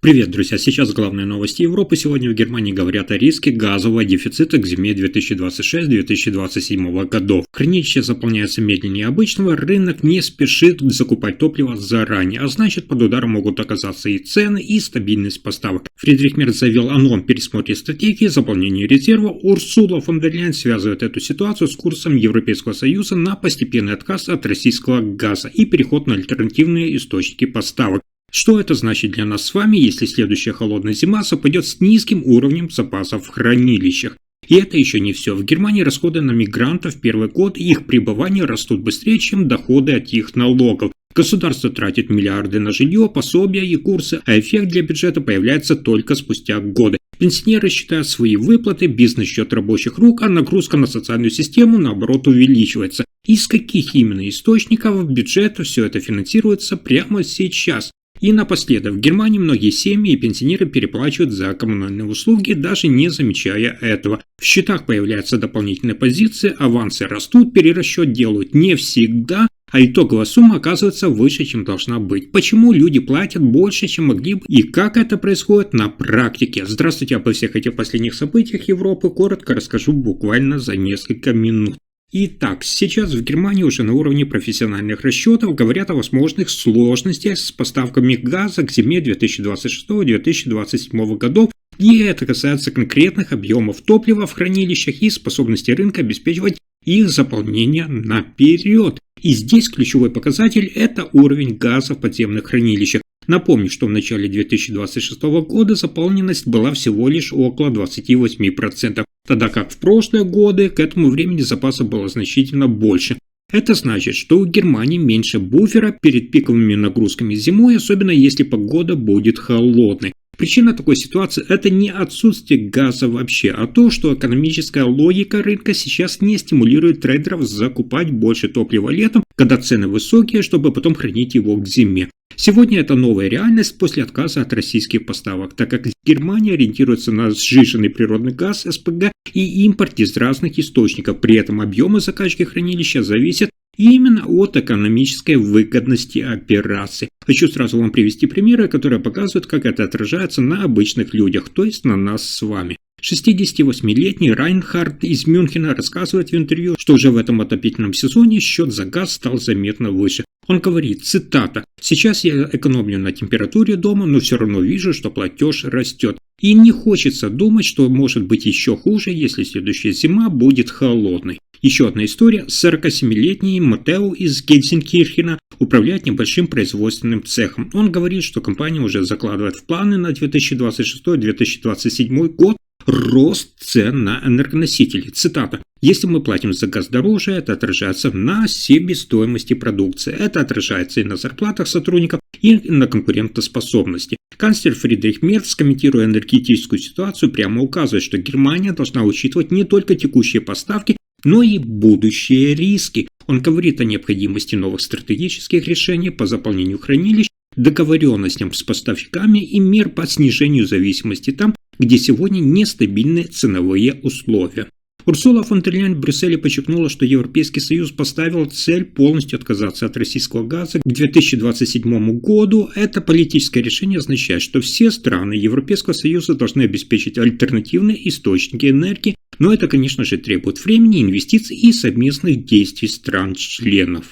Привет, друзья! Сейчас главные новости Европы. Сегодня в Германии говорят о риске газового дефицита к зиме 2026-2027 годов. Хранилища заполняются медленнее обычного, рынок не спешит закупать топливо заранее, а значит под ударом могут оказаться и цены, и стабильность поставок. Фридрих Мерц заявил о новом пересмотре стратегии заполнения резерва. Урсула фон дер Ляйен связывает эту ситуацию с курсом Европейского Союза на постепенный отказ от российского газа и переход на альтернативные источники поставок. Что это значит для нас с вами, если следующая холодная зима совпадет с низким уровнем запасов в хранилищах? И это еще не все. В Германии расходы на мигрантов в первый год и их пребывания растут быстрее, чем доходы от их налогов. Государство тратит миллиарды на жилье, пособия и курсы, а эффект для бюджета появляется только спустя годы. Пенсионеры считают свои выплаты, бизнес счет рабочих рук, а нагрузка на социальную систему, наоборот, увеличивается. Из каких именно источников бюджета все это финансируется прямо сейчас? И напоследок, в Германии многие семьи и пенсионеры переплачивают за коммунальные услуги, даже не замечая этого. В счетах появляются дополнительные позиции, авансы растут, перерасчет делают не всегда, а итоговая сумма оказывается выше, чем должна быть. Почему люди платят больше, чем могли бы, и как это происходит на практике? Здравствуйте, обо всех этих последних событиях Европы коротко расскажу буквально за несколько минут. Итак, сейчас в Германии уже на уровне профессиональных расчетов говорят о возможных сложностях с поставками газа к зиме 2026-2027 годов, и это касается конкретных объемов топлива в хранилищах и способности рынка обеспечивать их заполнение наперед. И здесь ключевой показатель – это уровень газа в подземных хранилищах. Напомню, что в начале 2026 года заполненность была всего лишь около 28%, тогда как в прошлые годы к этому времени запасов было значительно больше. Это значит, что у Германии меньше буфера перед пиковыми нагрузками зимой, особенно если погода будет холодной. Причина такой ситуации – это не отсутствие газа вообще, а то, что экономическая логика рынка сейчас не стимулирует трейдеров закупать больше топлива летом, когда цены высокие, чтобы потом хранить его к зиме. Сегодня это новая реальность после отказа от российских поставок, так как Германия ориентируется на сжиженный природный газ СПГ и импорт из разных источников. При этом объемы закачки хранилища зависят именно от экономической выгодности операции. Хочу сразу вам привести примеры, которые показывают, как это отражается на обычных людях, то есть на нас с вами. 68-летний Райнхард из Мюнхена рассказывает в интервью, что уже в этом отопительном сезоне счет за газ стал заметно выше. Он говорит, цитата, «Сейчас я экономлю на температуре дома, но все равно вижу, что платеж растет. И не хочется думать, что может быть еще хуже, если следующая зима будет холодной». Еще одна история. 47-летний Матео из Гельсенкирхена управляет небольшим производственным цехом. Он говорит, что компания уже закладывает в планы на 2026-2027 год рост цен на энергоносители. Цитата. «Если мы платим за газ дороже, это отражается на себестоимости продукции. Это отражается и на зарплатах сотрудников, и на конкурентоспособности». Канцлер Фридрих Мерц, комментируя энергетическую ситуацию, прямо указывает, что Германия должна учитывать не только текущие поставки, но и будущие риски. Он говорит о необходимости новых стратегических решений по заполнению хранилищ, договоренностям с поставщиками и мер по снижению зависимости там, где сегодня нестабильные ценовые условия. Урсула фон дер Ляйен в Брюсселе подчеркнула, что Европейский Союз поставил цель полностью отказаться от российского газа к 2027 году. Это политическое решение означает, что все страны Европейского Союза должны обеспечить альтернативные источники энергии, но это, конечно же, требует времени, инвестиций и совместных действий стран-членов.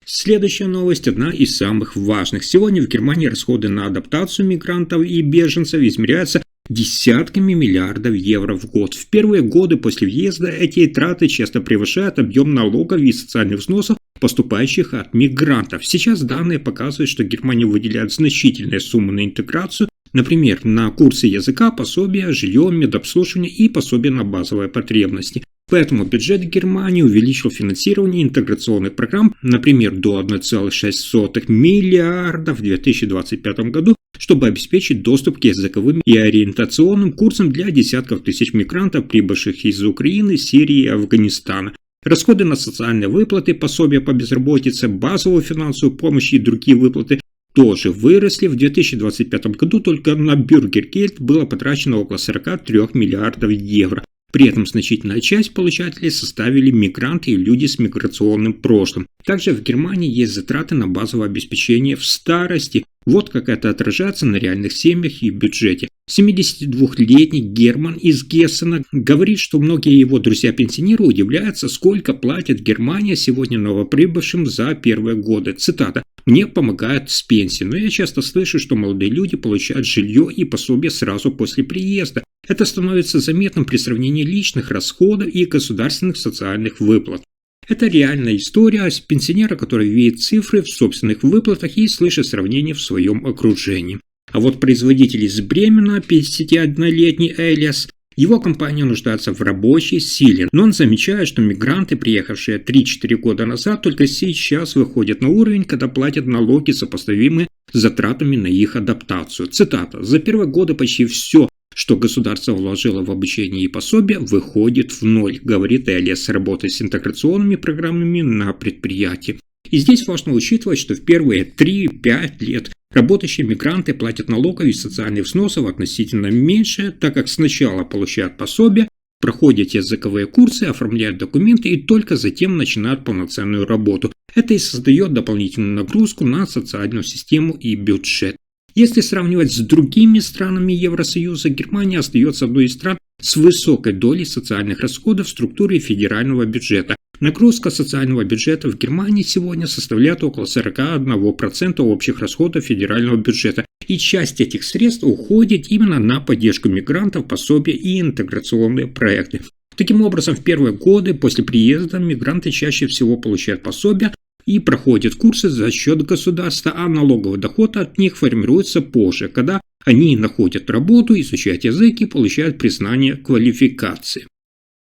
Следующая новость – одна из самых важных. Сегодня в Германии расходы на адаптацию мигрантов и беженцев измеряются десятками миллиардов евро в год. В первые годы после въезда эти траты часто превышают объем налогов и социальных взносов, поступающих от мигрантов. Сейчас данные показывают, что Германия выделяет значительные суммы на интеграцию, например, на курсы языка, пособия, жилье, медобслуживание и пособия на базовые потребности. Поэтому бюджет Германии увеличил финансирование интеграционных программ, например, до 1,6 миллиарда в 2025 году, чтобы обеспечить доступ к языковым и ориентационным курсам для десятков тысяч мигрантов, прибывших из Украины, Сирии и Афганистана. Расходы на социальные выплаты, пособия по безработице, базовую финансовую помощь и другие выплаты тоже выросли. В 2025 году только на Бюргергельд было потрачено около 43 миллиардов евро. При этом значительная часть получателей составили мигранты и люди с миграционным прошлым. Также в Германии есть затраты на базовое обеспечение в старости. Вот как это отражается на реальных семьях и бюджете. 72-летний Герман из Гессена говорит, что многие его друзья-пенсионеры удивляются, сколько платит Германия сегодня новоприбывшим за первые годы. Цитата. «Мне помогают с пенсией, но я часто слышу, что молодые люди получают жилье и пособие сразу после приезда. Это становится заметным при сравнении личных расходов и государственных социальных выплат». Это реальная история пенсионера, который видит цифры в собственных выплатах и слышит сравнение в своем окружении. А вот производитель из Бремена, 51-летний Элиас, его компания нуждается в рабочей силе, но он замечает, что мигранты, приехавшие 3-4 года назад, только сейчас выходят на уровень, когда платят налоги, сопоставимые с затратами на их адаптацию. Цитата. «За первые годы почти все, что государство вложило в обучение и пособие, выходит в ноль», говорит Элиас, работая с интеграционными программами на предприятии. И здесь важно учитывать, что в первые 3-5 лет работающие мигранты платят налогов и социальных взносов относительно меньше, так как сначала получают пособие, проходят языковые курсы, оформляют документы и только затем начинают полноценную работу. Это и создает дополнительную нагрузку на социальную систему и бюджет. Если сравнивать с другими странами Евросоюза, Германия остается одной из стран с высокой долей социальных расходов в структуре федерального бюджета. Нагрузка социального бюджета в Германии сегодня составляет около 41% общих расходов федерального бюджета, и часть этих средств уходит именно на поддержку мигрантов, пособия и интеграционные проекты. Таким образом, в первые годы после приезда мигранты чаще всего получают пособия и проходят курсы за счет государства, а налоговый доход от них формируется позже, когда они находят работу, изучают язык и получают признание квалификации.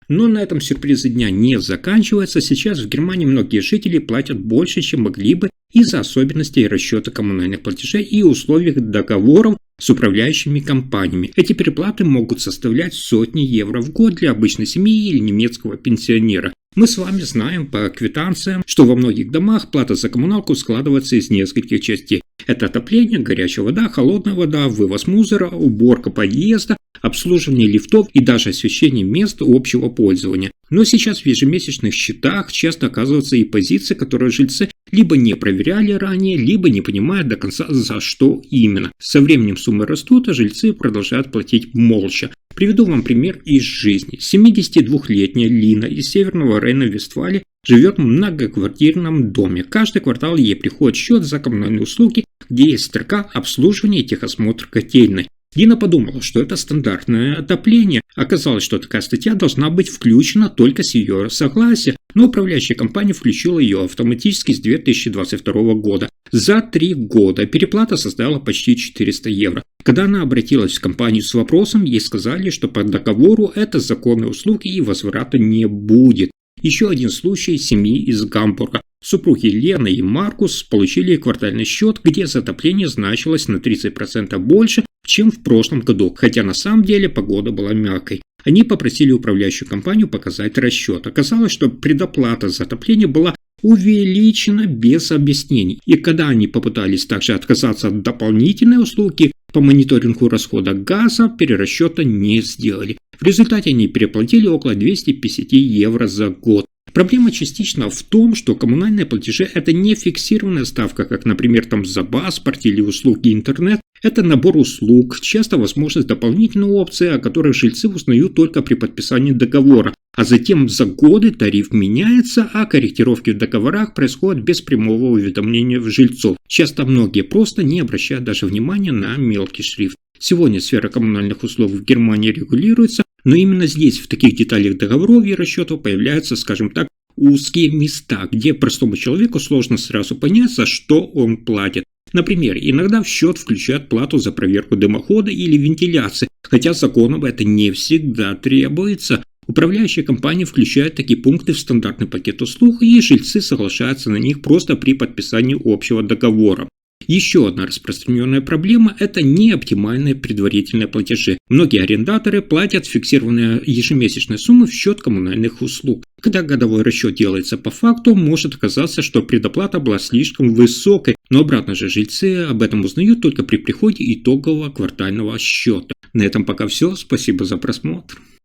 Но на этом сюрпризы дня не заканчиваются. Сейчас в Германии многие жители платят больше, чем могли бы из-за особенностей расчета коммунальных платежей и условий договоров с управляющими компаниями. Эти переплаты могут составлять сотни евро в год для обычной семьи или немецкого пенсионера. Мы с вами знаем по квитанциям, что во многих домах плата за коммуналку складывается из нескольких частей. Это отопление, горячая вода, холодная вода, вывоз мусора, уборка подъезда, обслуживание лифтов и даже освещение мест общего пользования. Но сейчас в ежемесячных счетах часто оказываются и позиции, которые жильцы либо не проверяли ранее, либо не понимают до конца, за что именно. Со временем суммы растут, а жильцы продолжают платить молча. Приведу вам пример из жизни. 72-летняя Лина из Северного Рейна-Вестфалии живет в многоквартирном доме. Каждый квартал ей приходит счет за коммунальные услуги, где есть строка «Обслуживание и техосмотр котельной». Лина подумала, что это стандартное отопление. Оказалось, что такая статья должна быть включена только с ее согласия, но управляющая компания включила ее автоматически с 2022 года. За 3 года переплата составила почти 400 евро. Когда она обратилась в компанию с вопросом, ей сказали, что по договору это законные услуги и возврата не будет. Еще один случай семьи из Гамбурга. Супруги Лена и Маркус получили квартальный счет, где за отопление значилось на 30% больше, чем в прошлом году, хотя на самом деле погода была мягкой. Они попросили управляющую компанию показать расчет. Оказалось, что предоплата за отопление была увеличена без объяснений. И когда они попытались также отказаться от дополнительной услуги по мониторингу расхода газа, перерасчета не сделали. В результате они переплатили около 250 евро за год. Проблема частично в том, что коммунальные платежи – это не фиксированная ставка, как, например, за паспорт или услуги интернет. Это набор услуг, часто возможность дополнительной опции, о которых жильцы узнают только при подписании договора. А затем за годы тариф меняется, а корректировки в договорах происходят без прямого уведомления жильцов. Часто многие просто не обращают даже внимания на мелкий шрифт. Сегодня сфера коммунальных услуг в Германии регулируется, но именно здесь, в таких деталях договоров и расчетов, появляются, скажем так, узкие места, где простому человеку сложно сразу понять, за что он платит. Например, иногда в счет включают плату за проверку дымохода или вентиляции, хотя законом это не всегда требуется. Управляющая компания включает такие пункты в стандартный пакет услуг, и жильцы соглашаются на них просто при подписании общего договора. Еще одна распространенная проблема – это неоптимальные предварительные платежи. Многие арендаторы платят фиксированные ежемесячные суммы в счет коммунальных услуг. Когда годовой расчет делается по факту, может оказаться, что предоплата была слишком высокой, но обратно же жильцы об этом узнают только при приходе итогового квартального счета. На этом пока все. Спасибо за просмотр.